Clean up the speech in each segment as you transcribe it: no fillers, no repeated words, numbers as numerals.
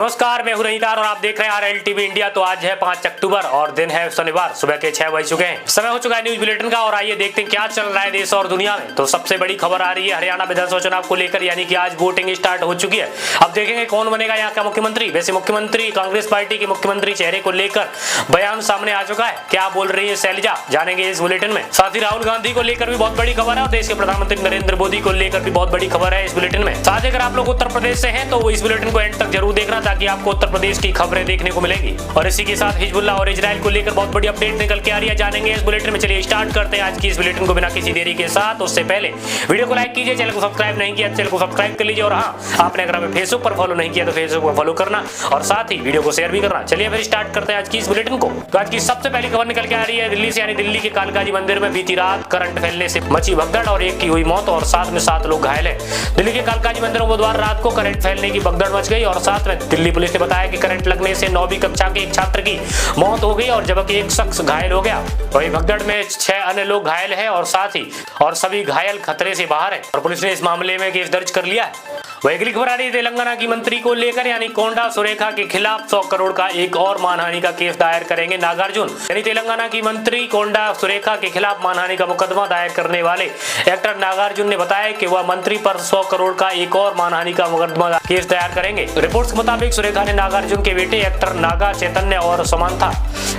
नमस्कार, मैं हूं रहीदार और आप देख रहे हैं RL TV इंडिया। तो आज है 5 अक्टूबर और दिन है शनिवार, सुबह के 6 बज चुके हैं। समय हो चुका है न्यूज बुलेटिन का और आइए देखते हैं क्या चल रहा है देश और दुनिया में। तो सबसे बड़ी खबर आ रही है हरियाणा विधानसभा चुनाव को लेकर, यानी कि आज वोटिंग स्टार्ट हो चुकी है। अब देखेंगे कौन बनेगा यहाँ का मुख्यमंत्री। वैसे मुख्यमंत्री कांग्रेस पार्टी के मुख्यमंत्री चेहरे को लेकर बयान सामने आ चुका है। क्या बोल रही है शैलजा, जानेंगे इस बुलेटिन में। साथ ही राहुल गांधी को लेकर भी बहुत बड़ी खबर है और देश के प्रधानमंत्री नरेंद्र मोदी को लेकर भी बहुत बड़ी खबर है इस बुलेटिन में। साथ ही अगर आप लोग उत्तर प्रदेश से हैं तो इस बुलेटिन को एंड तक जरूर देखना, ताकि आपको उत्तर प्रदेश की खबरें देखने को मिलेंगी। और इसी के साथ हिजबुल्लाह और इजराइल को लेकर बहुत बड़ी अपडेट निकल के आ रही है, जानेंगे इस बुलेटिन में। चलिए स्टार्ट करते हैं आज की इस बुलेटिन को बिना किसी देरी के साथ। उससे पहले वीडियो को लाइक कीजिए, चैनल को सब्सक्राइब नहीं किया चैनल को सब्सक्राइब कर लीजिए, और हाँ, आपने अगर हमें फेसबुक पर फॉलो नहीं किया तो फेसबुक पर फॉलो करना और साथ ही वीडियो को शेयर भी करना। चलिए फिर स्टार्ट करते हैं आज की इस बुलेटिन को। तो आज की सबसे पहली खबर निकल के आ रही है दिल्ली से, यानी दिल्ली के कालकाजी मंदिर में बीती रात करंट फैलने से मची भगदड़ और एक की हुई मौत और साथ में 7 लोग घायल हैं। दिल्ली के कालकाजी मंदिर में बुधवार रात को करंट फैलने की भगदड़ मच गई और साथ में दिल्ली पुलिस ने बताया कि करंट लगने से 9वीं कक्षा के एक छात्र की मौत हो गई और जबकि एक शख्स घायल हो गया। वही भगदड़ में 6 अन्य लोग घायल हैं और साथ ही सभी घायल खतरे से बाहर है और पुलिस ने इस मामले में केस दर्ज कर लिया है। वही अगली खबर आ रही है तेलंगाना की मंत्री को लेकर, यानी कोंडा सुरेखा के खिलाफ 100 करोड़ का एक और मानहानि का केस दायर करेंगे नागार्जुन। यानी तेलंगाना की मंत्री कोंडा सुरेखा के खिलाफ मानहानि का मुकदमा दायर करने वाले एक्टर नागार्जुन ने बताया कि वह मंत्री पर 100 करोड़ का एक और मानहानि का मुकदमा केस दायर करेंगे। रिपोर्ट्स के मुताबिक सुरेखा ने नागार्जुन के बेटे एक्टर नागा चैतन्य और समांथा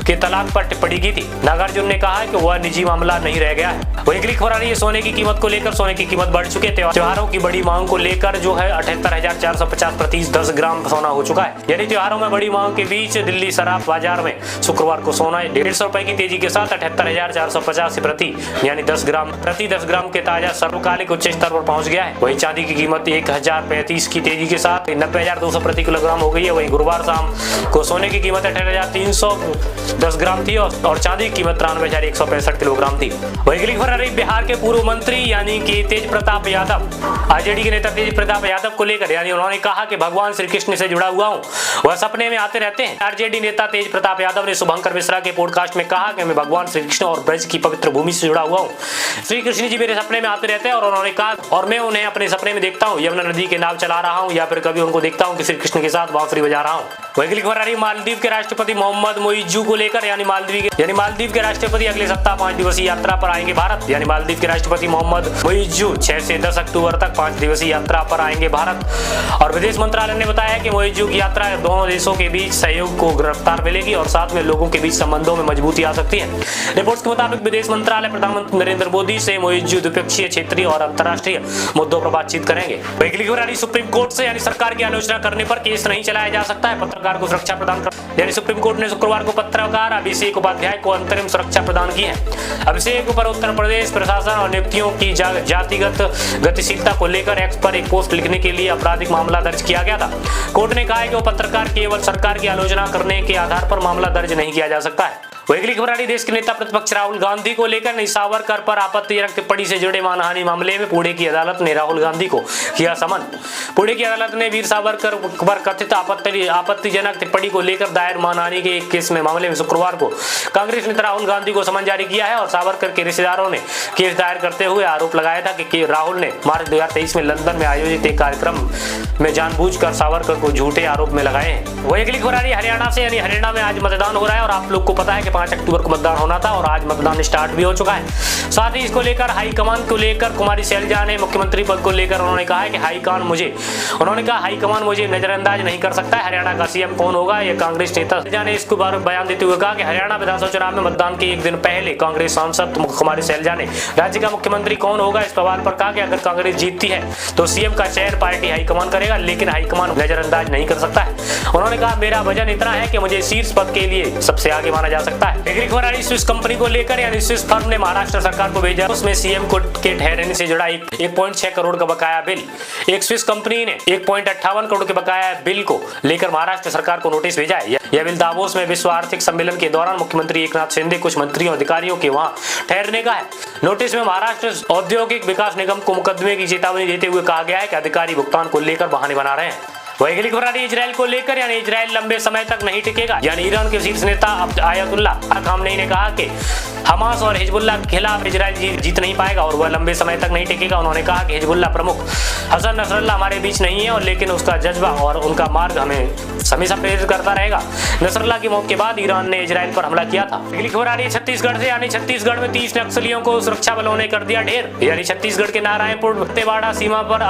के तलाक पर टिप्पणी की थी। नागार्जुन ने कहा कि वह निजी मामला नहीं रह गया है। वही अगली खबर आ रही है सोने की कीमत को लेकर। सोने की कीमत बढ़ चुकी है। त्योहारों की बड़ी मांग को लेकर जो है 78,450 प्रति 10 ग्राम सोना हो चुका है। यानी त्योहारों में बड़ी मांग के बीच दिल्ली सराफ बाजार में शुक्रवार को सोना 150 रुपए की तेजी के साथ 78,450 प्रति यानी 10 ग्राम के ताजा सर्वकालिक उच्च स्तर पर पहुंच गया है। वही चांदी की कीमत 1035 की तेजी के साथ 90,200 प्रति किलोग्राम हो गई है। वही गुरुवार शाम को सोने की कीमत 68,310 ग्राम थी और चांदी की कीमत 93,165 किलोग्राम थी। वही अगली खबर आ रही बिहार के पूर्व मंत्री यानी कि तेज प्रताप यादव, आरजेडी के नेता तेज प्रताप यादव को लेकर, यानी उन्होंने कहा कि भगवान श्री कृष्ण से जुड़ा हुआ हूँ, वह सपने में आते रहते हैं। आरजेडी नेता तेज प्रताप यादव ने शुभंकर मिश्रा के पॉडकास्ट में कहा कि मैं भगवान श्री कृष्ण और ब्रज की पवित्र भूमि से जुड़ा हुआ हूँ। श्री कृष्ण जी मेरे सपने में आते रहते हैं और उन्होंने कहा और मैं उन्हें अपने सपने में देखता हूँ, यमुना नदी के नाव चला रहा हूँ या फिर कभी उनको देखता हूँ कि श्री कृष्ण के साथ बांसुरी बजा रहा हूँ। वही अगली खबर आ रही मालदीव के राष्ट्रपति मोहम्मद मोइज्जू को लेकर, यानी मालदीव के राष्ट्रपति अगले सप्ताह 5 दिवसीय यात्रा पर आएंगे भारत। यानी मालदीव के राष्ट्रपति मोहम्मद मोइज्जू 6 से 10 अक्टूबर तक 5 दिवसीय यात्रा पर आएंगे भारत। और विदेश मंत्रालय ने बताया कि मोइज्जू की यात्रा दोनों देशों के बीच सहयोग को गिरफ्तार मिलेगी और साथ में लोगों के बीच संबंधों में मजबूती आ सकती है। रिपोर्ट्स के मुताबिक विदेश मंत्रालय प्रधानमंत्री नरेंद्र मोदी से मोइज्जू द्विपक्षीय, क्षेत्रीय और अंतर्राष्ट्रीय मुद्दों पर बातचीत करेंगे। अगली खबर आ रही सुप्रीम कोर्ट से, यानी सरकार की आलोचना करने पर केस नहीं चलाया जा सकता है, पत्रकार को सुरक्षा प्रदान कर। यानी सुप्रीम कोर्ट ने शुक्रवार को पत्रकार अभिषेक उपाध्याय को अंतरिम सुरक्षा प्रदान की है। अभिषेक पर उत्तर प्रदेश प्रशासन और नियुक्तियों की जातिगत गतिशीलता को लेकर एक्स पर एक पोस्ट लिखने के लिए आपराधिक मामला दर्ज किया गया था। कोर्ट ने कहा है कि वो पत्रकार केवल सरकार की आलोचना करने के आधार पर मामला दर्ज नहीं किया जा सकता है। अगली खबर आ रही देश के नेता प्रतिपक्ष राहुल गांधी को लेकर, सावरकर पर आपत्तिजनक टिप्पणी से जुड़े मानहानि मामले में पुणे की अदालत ने राहुल गांधी को किया समन। पुणे की अदालत ने वीर सावरकर पर कथित आपत्तिजनक टिप्पणी को लेकर दायर मानहानि के एक केस में मामले में शुक्रवार को कांग्रेस नेता राहुल गांधी को समन जारी किया है। और सावरकर के रिश्तेदारों ने केस दायर करते हुए आरोप लगाया था कि राहुल ने मार्च 2023 में लंदन में आयोजित एक कार्यक्रम में जानबूझकर सावरकर को झूठे आरोप में लगाए हैं। वही अगली खबर आ रही है हरियाणा से, यानी हरियाणा में आज मतदान हो रहा है और आप लोग को पता है कि 5 अक्टूबर को मतदान होना था और आज मतदान स्टार्ट भी हो चुका है। साथ ही इसको लेकर हाईकमान को लेकर कुमारी शैलजा ने मुख्यमंत्री पद को लेकर उन्होंने कहा है कि हाईकमान मुझे नजरअंदाज नहीं कर सकता है। हरियाणा का सीएम कौन होगा, यह कांग्रेस नेता शैलजा ने इसको बयान देते हुए कहा कि हरियाणा विधानसभा चुनाव में मतदान के एक दिन पहले कांग्रेस सांसद कुमारी शैलजा ने राज्य का मुख्यमंत्री कौन होगा इस सवाल पर कहा कि अगर कांग्रेस जीतती है तो सीएम का चयन पार्टी हाईकमान करेगा, लेकिन हाईकमान नजरअंदाज नहीं कर सकता है। उन्होंने कहा मेरा वजन इतना है कि मुझे शीर्ष पद के लिए सबसे आगे माना जा सकता है। अगली खबर आ रही स्विस कंपनी को लेकर, यानी स्विस फर्म ने महाराष्ट्र सरकार को भेजा उसमें सीएम को के ठहरने से जुड़ा 1.6 करोड़ का बकाया बिल। एक स्विस कंपनी ने 1.58 करोड़ के बकाया बिल को लेकर महाराष्ट्र सरकार को नोटिस भेजा है। यह बिल दावोस में विश्व आर्थिक सम्मेलन के दौरान मुख्यमंत्री एकनाथ शिंदे कुछ मंत्रियों अधिकारियों के वहां ठहरने का है। नोटिस में महाराष्ट्र औद्योगिक विकास निगम को मुकदमे की चेतावनी देते हुए कहा गया है कि अधिकारी भुगतान को लेकर बहाने बना रहे हैं। वही अगली खबर आ रही है इजराइल को लेकर, यानी इजराइल लंबे समय तक नहीं टिकेगा। यानी ईरान के शीर्ष नेता आयतुल्लाह खामनेई ने कहा कि हमास और हिजबुल्लाह के खिलाफ इजराइल जीत नहीं पाएगा और वह लंबे समय तक नहीं टिकेगा। उन्होंने कहा कि हिजबुल्लाह प्रमुख हसन नसरल्लाह हमारे बीच नहीं है और लेकिन उसका जज्बा और उनका मार्ग हमें हमेशा प्रेरित करता रहेगा। नसरल्ला की मौत के बाद ईरान ने इजराइल पर हमला किया था। अगली खबर आ रही है छत्तीसगढ़ से, यानी छत्तीसगढ़ में 30 नक्सलियों को सुरक्षा बलों ने कर दिया ढेर। यानी छत्तीसगढ़ के नारायणपुर दंतेवाड़ा सीमा पर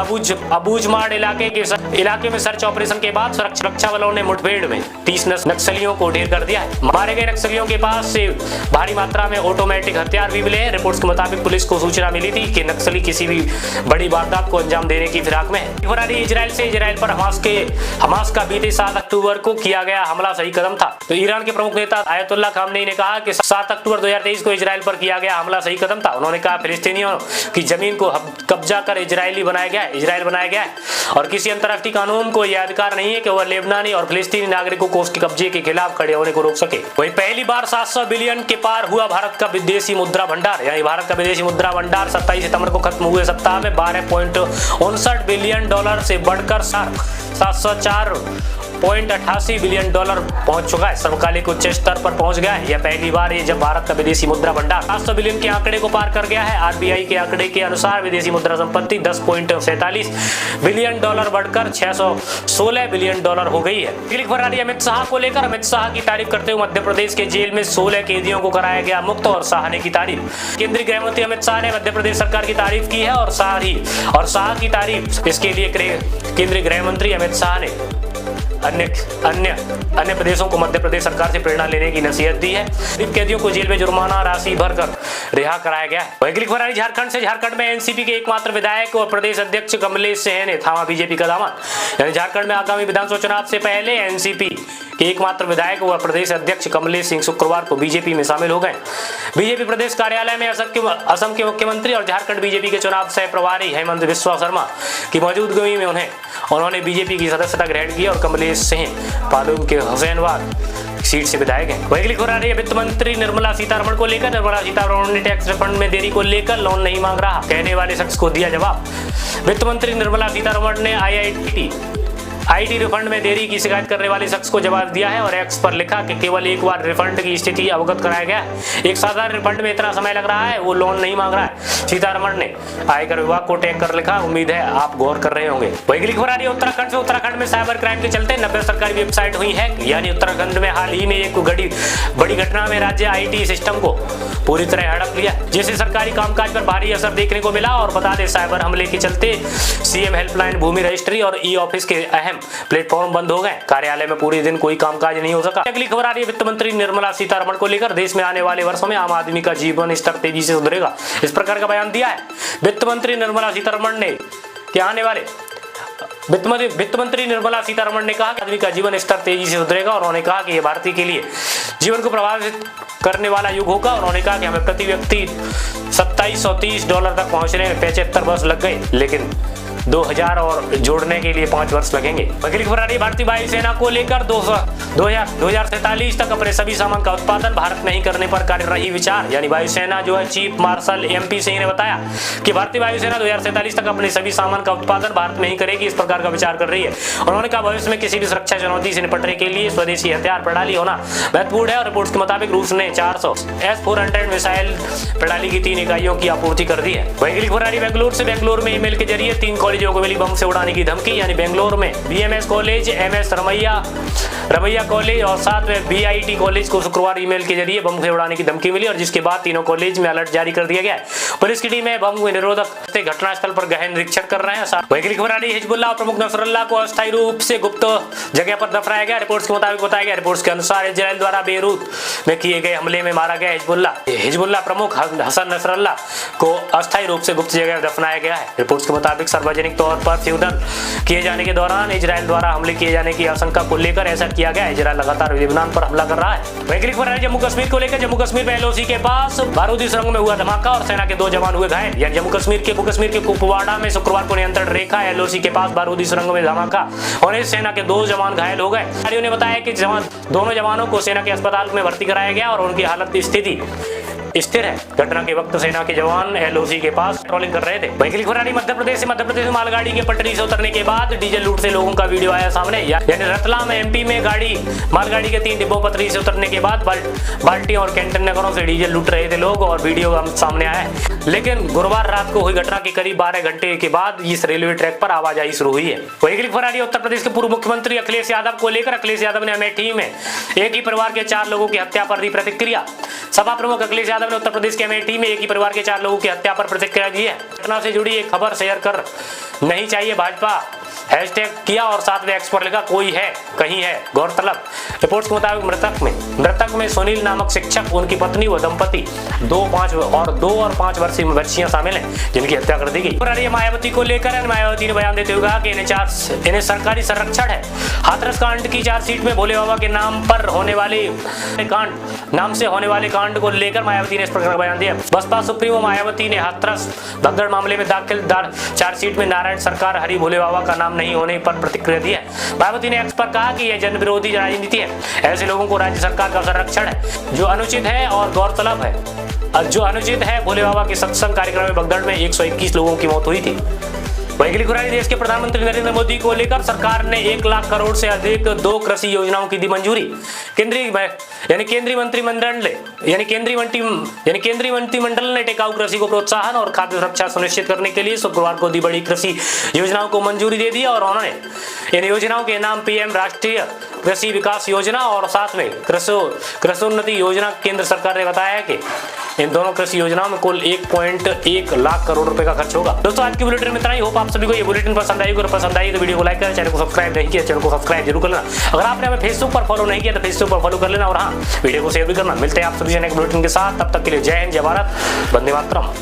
अबूझमाड़ इलाके में सर्च ऑपरेशन के बाद सुरक्षा बलों ने मुठभेड़ में 30 नक्सलियों को ढेर कर दिया है। मारे गए नक्सलियों के पास से भारी मात्रा में ऑटोमेटिक हथियार भी मिले हैं। रिपोर्ट्स के मुताबिक पुलिस को सूचना मिली थी कि नक्सली किसी भी बड़ी वारदात को अंजाम देने की फिराक में है। खबर आ रही है इजराइल से, इजराइल पर हमास का बीते 7 अक्टूबर को किया गया हमला सही कदम था। तो ईरान के प्रमुख नेता आयतुल्ला खामनेई ने कहा कि 7 अक्टूबर 2023 को इजराइल पर किया गया हमला सही कदम था। उन्होंने कहा फिलिस्तीनियों की जमीन को कब्जा कर इजराइल बनाया गया है और किसी अंतर्राष्ट्रीय कानून को यह अधिकार नहीं है कि वह लेबनानी और फिलिस्तीनी नागरिकों को उसके कब्जे के खिलाफ खड़े होने को रोक सके। वही पहली बार 700 बिलियन के पार हुआ भारत का विदेशी मुद्रा भंडार। यानी भारत का विदेशी मुद्रा भंडार 27 सितंबर को खत्म हुए सप्ताह में $12.59 बिलियन से बढ़कर 704.88 बिलियन पहुंच चुका है। समकालिक उच्च स्तर पर पहुंच गया है। यह पहली बार है जब भारत का विदेशी मुद्रा भंडार 700 बिलियन के आंकड़े को पार कर गया है। आरबीआई के आंकड़े के अनुसार विदेशी मुद्रा संपत्ति $10.47 बिलियन बढ़कर $616 बिलियन हो गई है। अगली खबर आ रही है अमित शाह को लेकर। अमित शाह की तारीफ करते हुए मध्य प्रदेश के जेल में 16 कैदियों को कराया गया मुक्त और शाह ने की तारीफ। केंद्रीय गृह मंत्री अमित शाह ने मध्य प्रदेश सरकार की तारीफ की है और शाह की तारीफ इसके लिए केंद्रीय गृह मंत्री अमित शाह ने अन्य प्रदेशों को मध्य प्रदेश सरकार से प्रेरणा लेने की नसीहत दी है। कैदियों को जेल में जुर्माना राशि भरकर रिहा कराया गया है। अगली खबर आई झारखंड से। झारखंड में एनसीपी के एकमात्र विधायक और प्रदेश अध्यक्ष कमलेश सिंह ने थामा बीजेपी का दामन। यानी झारखंड में आगामी विधानसभा चुनाव से पहले एनसीपी के एकमात्र विधायक व प्रदेश अध्यक्ष कमलेश सिंह शुक्रवार को बीजेपी में शामिल हो गए। बीजेपी प्रदेश कार्यालय में असम के मुख्यमंत्री और झारखंड बीजेपी के चुनाव सह प्रभारी हेमंत बिस्वा शर्मा की मौजूदगी में उन्होंने बीजेपी की सदस्यता ग्रहण की और कमलेश सिंह पालूम के हुसैनबाग सीट से विधायक हैं। अगली खबर आ रही है वित्त मंत्री निर्मला सीतारमण को लेकर। निर्मला सीतारमण ने टैक्स रिफंड में देरी को लेकर लोन नहीं मांग रहा कहने वाले शख्स को दिया जवाब। वित्त मंत्री निर्मला सीतारमण ने आईटी रिफंड में देरी की शिकायत करने वाले शख्स को जवाब दिया है और एक्स पर लिखा कि केवल एक बार रिफंड की स्थिति अवगत कराया गया है। एक साधारण रिफंड में इतना समय लग रहा है, वो लोन नहीं मांग रहा है। सीतारमण ने आयकर विभाग को टैग कर लिखा, उम्मीद है आप गौर कर रहे होंगे। अगली खबर आ रही है उत्तराखंड से। उत्तराखंड में साइबर क्राइम के चलते 90 सरकारी वेबसाइट हुई है। यानी उत्तराखंड में हाल ही में एक बड़ी घटना में राज्य आईटी सिस्टम को पूरी तरह हड़प लिया, जिससे सरकारी कामकाज पर भारी असर देखने को मिला। और बता दें साइबर हमले के चलते सीएम हेल्पलाइन, भूमि रजिस्ट्री और ई ऑफिस के अहम प्लेटफॉर्म बंद हो गए। कार्यालय में पूरे दिन कोई कामकाज नहीं हो सका। अगली खबर आ रही है वित्त मंत्री निर्मला सीतारमण को लेकर। देश में आने वाले वर्षों में आम आदमी का जीवन स्तर तेजी से सुधरेगा, इस प्रकार का बयान दिया है वित्त मंत्री निर्मला सीतारमण ने। वित्त मंत्री निर्मला सीतारमण ने कहा कि आदमी का जीवन स्तर तेजी से सुधरेगा और उन्होंने कहा कि यह भारतीय के लिए जीवन को प्रभावित करने वाला युग होगा। उन्होंने कहा कि हमें प्रति व्यक्ति $2730 तक पहुंचने में 75 वर्ष लग गए, लेकिन 2000 और जोड़ने के लिए 5 वर्ष लगेंगे। अगली खबर आ रही है भारतीय वायुसेना को लेकर। 2047 तक अपने सभी सामान का उत्पादन भारत में ही करने पर कर रही विचार। यानी वायुसेना जो है चीफ मार्शल MP सिंह ने बताया कि भारतीय वायुसेना 2047 तक अपने सभी सामान का उत्पादन भारत में ही करेगी, इस प्रकार का विचार कर रही है। उन्होंने कहा भविष्य में किसी भी सुरक्षा चुनौती से निपटने के लिए स्वदेशी हथियार प्रणाली होना महत्वपूर्ण है। और रिपोर्ट्स के मुताबिक रूस ने 400 S-400 मिसाइल प्रणाली की 3 इकाइयों की आपूर्ति कर दी है। अगली खबर आ रही है बेंगलुरु से। बेंगलुरु में ईमेल के जरिए 3 कॉलेजों को मिली बम से उड़ाने की धमकी। यानी बेंगलुरु में BMS college, MS Ramaiah college और साथ में BIT कॉलेज को शुक्रवार ईमेल के जरिए बम से उड़ाने की धमकी मिली और जिसके बाद तीनों कॉलेज में अलर्ट जारी कर दिया गया है। पुलिस की टीम है बम निरोधक घटनास्थल पर गहन निरीक्षण कर रहे हैं। अगली खबर आ रही है हिजबुल्लाह प्रमुख नसरल्लाह को अस्थायी रूप से गुप्त जगह पर दफनाया गया। रिपोर्ट्स के मुताबिक बताया गया। रिपोर्ट्स के अनुसार इजराइल द्वारा बेरूत में किए गए हमले में मारा गया हिजबुल्लाह प्रमुख हसन नसरल्लाह को अस्थायी रूप से गुप्त जगह दफनाया गया है। रिपोर्ट्स के मुताबिक सार्वजनिक तौर पर फ्यूडल किए जाने के दौरान इजराइल द्वारा हमले किए जाने की आशंका को लेकर ऐसा किया गया। इजराइल लगातार लेबनान पर हमला कर रहा है। अगली खबर है जम्मू कश्मीर को लेकर। जम्मू कश्मीर में LOC के पास बारूदी सुरंग में हुआ धमाका और सेना के 2 जवान हुए घायल। यानी जम्मू कश्मीर के कुपवाड़ा में शुक्रवार को नियंत्रण रेखा LOC के पास बारूदी सुरंग में धमाका और सेना के 2 जवान घायल हो गए। अधिकारियों ने बताया कि दोनों जवानों को सेना के अस्पताल में भर्ती कराया गया और उनकी हालत स्थिति स्थिर है। घटना के वक्त सेना के जवान LOC के पास पेट्रोलिंग कर रहे थे। वहीं की खबर आ रही मध्य प्रदेश में मालगाड़ी के पटरी से उतरने के बाद डीजल लूट से लोगों का वीडियो आया सामने। यानी रतलाम MP में मालगाड़ी के 3 डिब्बों पटरी से उतरने के बाद बाल्टी और कंटेनरों से डीजल लूट रहे थे लोग और वीडियो सामने आया है। लेकिन गुरुवार रात को हुई घटना के करीब 12 घंटे के बाद इस रेलवे ट्रैक पर आवाजाही शुरू हुई है। वहीं की खबर आ रही है उत्तर प्रदेश के पूर्व मुख्यमंत्री अखिलेश यादव को लेकर। अखिलेश यादव ने अमेठी में एक ही परिवार के 4 लोगों की हत्या पर दी प्रतिक्रिया। सपा प्रमुख अखिलेश यादव ने उत्तर प्रदेश के अमेठी में एक ही परिवार के 4 लोगों की हत्या पर प्रतिक्रिया दी है। घटना से जुड़ी एक खबर शेयर कर नहीं चाहिए भाजपा हैशटैग किया और साथ में एक्स पर लिखा कोई है कहीं है। गौरतलब रिपोर्ट्स के मुताबिक मृतक में सुनील नामक शिक्षक, उनकी पत्नी व दंपति 2 और 5 वर्षीय बच्चियां शामिल हैं जिनकी हत्या कर दी गई। मायावती को लेकर मायावती ने बयान देते हुए कहा कि इन्हें सरकारी संरक्षण है। हाथरस कांड की चार्जशीट में भोले बाबा के नाम से होने वाले कांड को लेकर मायावती ने इस प्रकार बयान दिया। बसपा सुप्रीमो मायावती ने हाथरस भगदड़ मामले में दाखिल चार्जशीट में नारायण सरकार हरि भोले बाबा का नाम नहीं होने पर प्रतिक्रिया दी है। मायावती ने एक्स पर कहा कि यह जन विरोधी राजनीति है। ऐसे लोगों को राज्य सरकार का संरक्षण है जो अनुचित है। और गौरतलब है जो अनुचित है भोले बाबा के सत्संग कार्यक्रम में भगदड़ में 121 लोगों की मौत हुई थी। वहीं देश के प्रधानमंत्री नरेंद्र मोदी को लेकर सरकार ने 1 लाख करोड़ से अधिक 2 कृषि योजनाओं की दी मंजूरी। केंद्रीय मंत्रिमंडल ने टिकाऊ कृषि को प्रोत्साहन और खाद्य सुरक्षा सुनिश्चित करने के लिए शुक्रवार को दी बड़ी कृषि योजनाओं को मंजूरी दे दी और उन्होंने इन योजनाओं के नाम PM राष्ट्रीय कृषि विकास योजना और साथ में कृषोन्नति योजना। केंद्र सरकार ने बताया है कि इन दोनों कृषि योजनाओं में कुल 1.1 लाख करोड़ रुपए का खर्च होगा। दोस्तों आज की बुलेटिन में इतना ही। होप आप सभी को ये बुलेटिन पसंद आई। अगर पसंद आई तो वीडियो को लाइक करें, चैनल को सब्सक्राइब नहीं किया चैनल को सब्सक्राइब जरूर कर लेना। अगर आपने हमें फेसबुक पर फॉलो नहीं किया तो फेसबुक पर फॉलो कर लेना और हाँ वीडियो को शेयर भी करना। मिलते हैं आप सभी एक बुलेटिन के साथ, तब तक के लिए जय हिंद, जय भारत, वंदे मातरम।